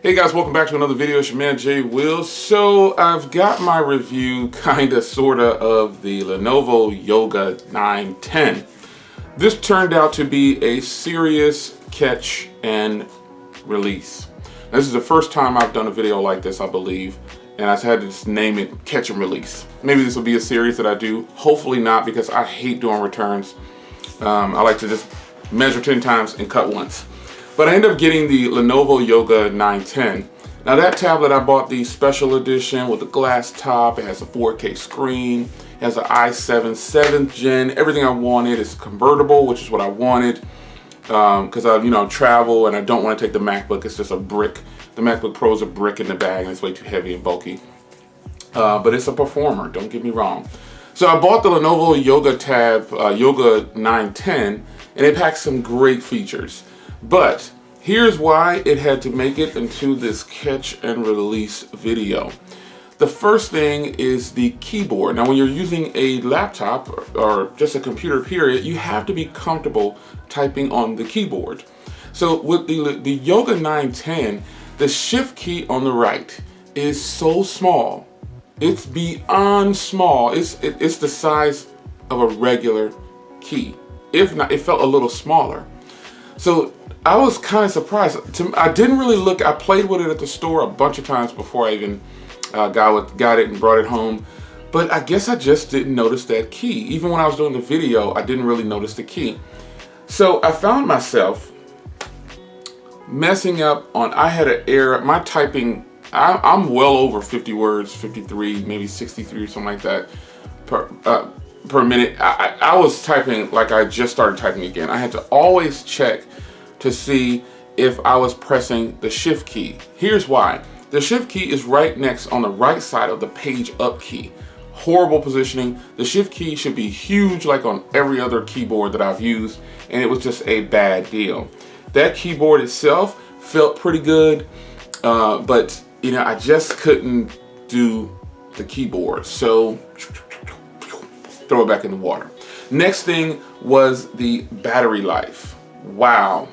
Hey guys, welcome back to another video. It's your man Jay Will. So I've got my review kinda sorta of the Lenovo Yoga 910. This turned out to be a serious catch and release. This is the first time I've done a video like this, I believe, and I had to just name it Catch and Release. Maybe this will be a series that I do. Hopefully not, because I hate doing returns. I like to just measure 10 times and cut once. But I ended up getting the Lenovo Yoga 910. Now that tablet, I bought the special edition with the glass top. It has a 4K screen. It has an i7 7th gen. Everything I wanted. It's convertible, which is what I wanted. Because I travel and I don't want to take the MacBook. It's just a brick. The MacBook Pro is a brick in the bag and it's way too heavy and bulky. But it's a performer, don't get me wrong. So I bought the Lenovo Yoga Tab, Yoga 910, and it packs some great features. But here's why it had to make it into this catch and release video. The first thing is the keyboard. Now when you're using a laptop or just a computer period, you have to be comfortable typing on the keyboard. So with the Yoga 910, the shift key on the right is so small. It's beyond small. It's the size of a regular key. If not, it felt a little smaller. So I was kind of surprised. I didn't really look. I played with it at the store a bunch of times before I even got it and brought it home. But I guess I just didn't notice that key. Even when I was doing the video, I didn't really notice the key. So I found myself messing up on, I had an error. My typing, I'm well over 50 words, 53, maybe 63 or something like that per minute. I was typing like I just started typing again. I had to always check to see if I was pressing the shift key. Here's why. The shift key is right next on the right side of the page up key. Horrible positioning. The shift key should be huge like on every other keyboard that I've used, and it was just a bad deal. That keyboard itself felt pretty good, but I just couldn't do the keyboard. So throw it back in the water. Next thing was the battery life. Wow.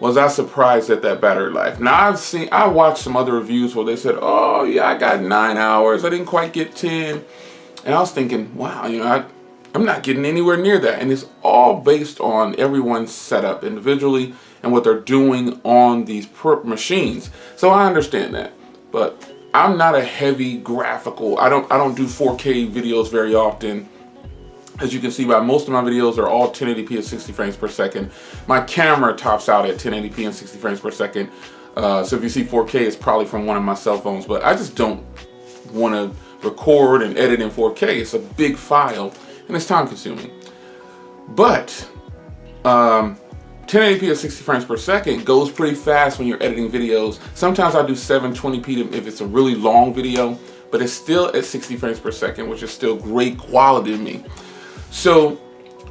Was I surprised at that battery life. Now I watched some other reviews where they said, oh yeah, I got 9 hours. I didn't quite get 10. And I was thinking, wow, I'm not getting anywhere near that. And it's all based on everyone's setup individually and what they're doing on these machines. So I understand that, but I'm not a heavy graphical. I don't do 4K videos very often. As you can see, by most of my videos are all 1080p at 60 frames per second. My camera tops out at 1080p and 60 frames per second. So if you see 4K, it's probably from one of my cell phones, but I just don't want to record and edit in 4K. It's a big file and it's time consuming. But 1080p at 60 frames per second goes pretty fast when you're editing videos. Sometimes I do 720p if it's a really long video, but it's still at 60 frames per second, which is still great quality to me. So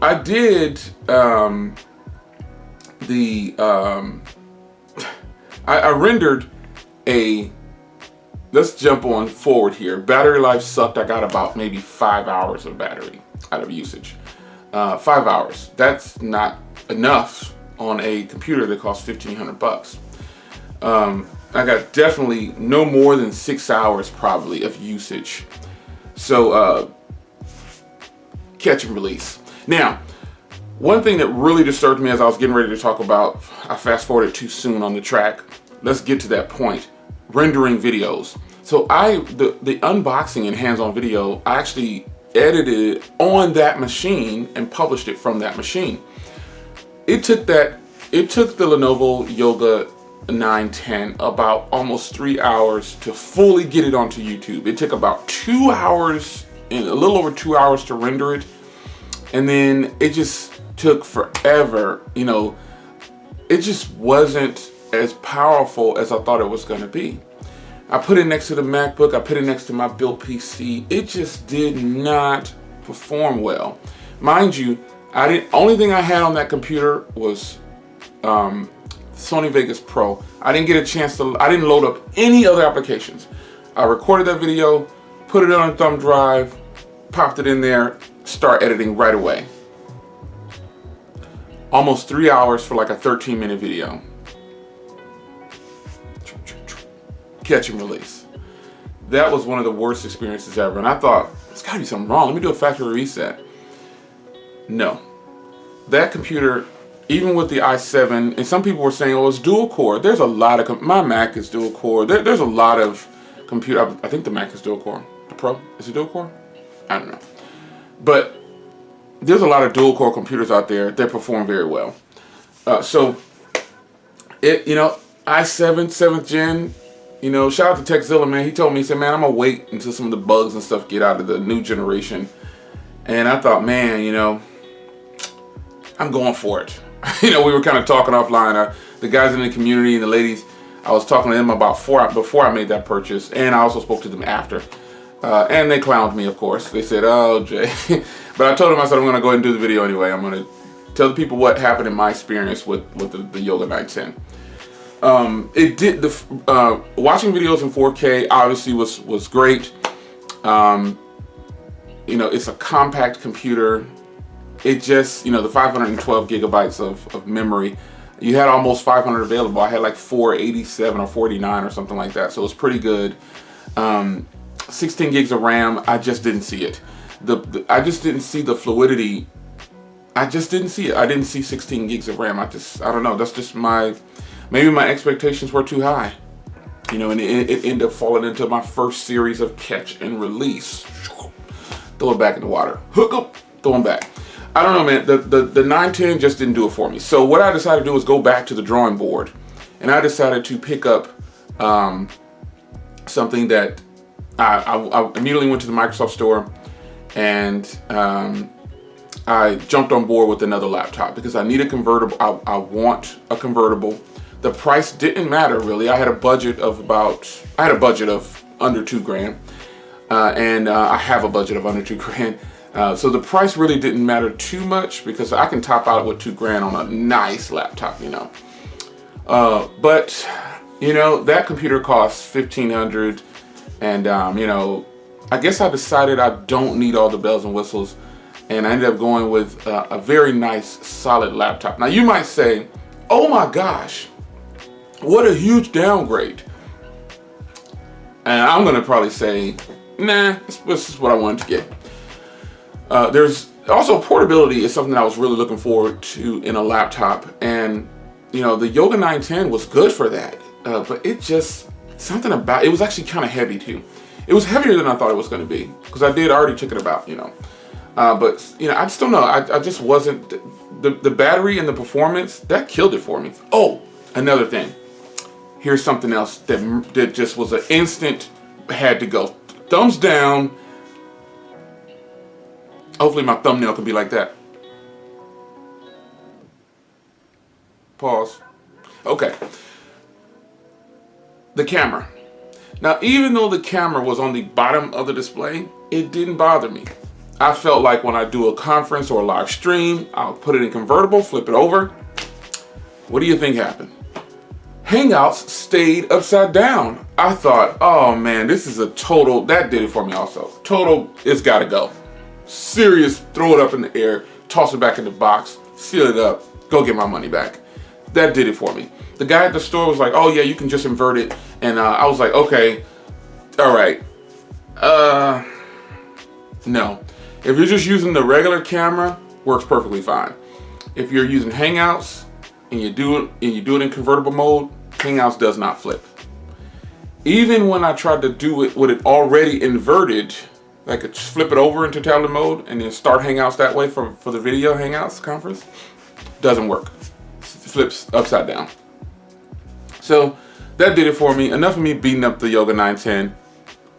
I did I rendered a, let's jump on forward here. Battery life sucked. I got about maybe 5 hours of battery out of usage. 5 hours. That's not enough on a computer that costs $1,500. I got definitely no more than 6 hours probably of usage. So catch and release. Now, one thing that really disturbed me as I was getting ready to talk about, I fast forwarded too soon on the track. Let's get to that point. Rendering videos. So the unboxing and hands-on video, I actually edited it on that machine and published it from that machine. It took the Lenovo Yoga 910 about almost 3 hours to fully get it onto YouTube. It took about 2 hours, and a little over 2 hours to render it. And then it just took forever. It just wasn't as powerful as I thought it was going to be. I put it next to the MacBook. I put it next to my built PC. It just did not perform well. Mind you, only thing I had on that computer was Sony Vegas Pro. I didn't get a chance to, I didn't load up any other applications. I recorded that video, put it on a thumb drive, popped it in there, start editing right away. Almost 3 hours for like a 13-minute video. catch and release. That was one of the worst experiences ever. And I thought, there's gotta be something wrong. Let me do a factory reset. No. That computer, even with the i7, and some people were saying, oh, it's dual core. There's a lot of, my Mac is dual core. There's a lot of computer, I think the Mac is dual core. The Pro, is it dual core? I don't know. But there's a lot of dual core computers out there that perform very well. So, i7, 7th gen, shout out to Techzilla, man. He told me, he said, man, I'm going to wait until some of the bugs and stuff get out of the new generation. And I thought, man, I'm going for it. We were kind of talking offline. The guys in the community and the ladies, I was talking to them about before I made that purchase. And I also spoke to them after. And they clowned me, of course. They said, oh, Jay. But I told them, I said, I'm going to go ahead and do the video anyway. I'm going to tell the people what happened in my experience with the Yoga 910. Watching videos in 4K obviously was great. It's a compact computer. It just, the 512 gigabytes of memory, you had almost 500 available. I had like 487 or 49 or something like that. So it was pretty good. 16 gigs of RAM, I just didn't see it. I just didn't see the fluidity. I just didn't see it. I didn't see 16 gigs of RAM. I don't know. That's just maybe my expectations were too high. And it ended up falling into my first series of catch and release. Throw it back in the water. Hook up, throw them back. I don't know, man. The 910 just didn't do it for me. So what I decided to do was go back to the drawing board. And I decided to pick up something that I immediately went to the Microsoft store, and I jumped on board with another laptop because I need a convertible. I want a convertible. The price didn't matter really. I had a budget of under $2,000, and I have a budget of under $2,000. So the price really didn't matter too much because I can top out with $2,000 on a nice laptop, But that computer costs $1,500, and I guess I decided I don't need all the bells and whistles, and I ended up going with a very nice, solid laptop. Now you might say, "Oh my gosh, what a huge downgrade!" And I'm gonna probably say, "Nah, this is what I wanted to get." There's also portability is something that I was really looking forward to in a laptop, and the Yoga 910 was good for that. But it just something about it was actually kind of heavy too. It was heavier than I thought it was going to be because I already took it about, But I just don't know. I just wasn't the battery and the performance that killed it for me. Oh, another thing. Here's something else that just was an instant had to go. Thumbs down. Hopefully my thumbnail can be like that. Pause. Okay. The camera. Now, even though the camera was on the bottom of the display, it didn't bother me. I felt like when I do a conference or a live stream, I'll put it in convertible, flip it over. What do you think happened? Hangouts stayed upside down. I thought, oh man, this is that did it for me also. It's gotta go. Serious, throw it up in the air, toss it back in the box, seal it up, go get my money back. That did it for me. The guy at the store was like, oh yeah, you can just invert it. And I was like, okay, all right. No. If you're just using the regular camera, works perfectly fine. If you're using Hangouts and you do it in convertible mode, Hangouts does not flip. Even when I tried to do it with it already inverted, I could flip it over into tablet mode and then start Hangouts that way for the video Hangouts conference, doesn't work. It flips upside down. So that did it for me. Enough of me beating up the Yoga 910.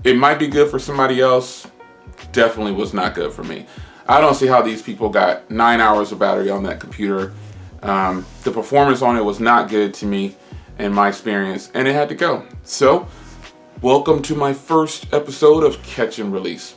It might be good for somebody else. Definitely was not good for me. I don't see how these people got 9 hours of battery on that computer. The performance on it was not good to me in my experience, and it had to go. So, welcome to my first episode of Catch and Release.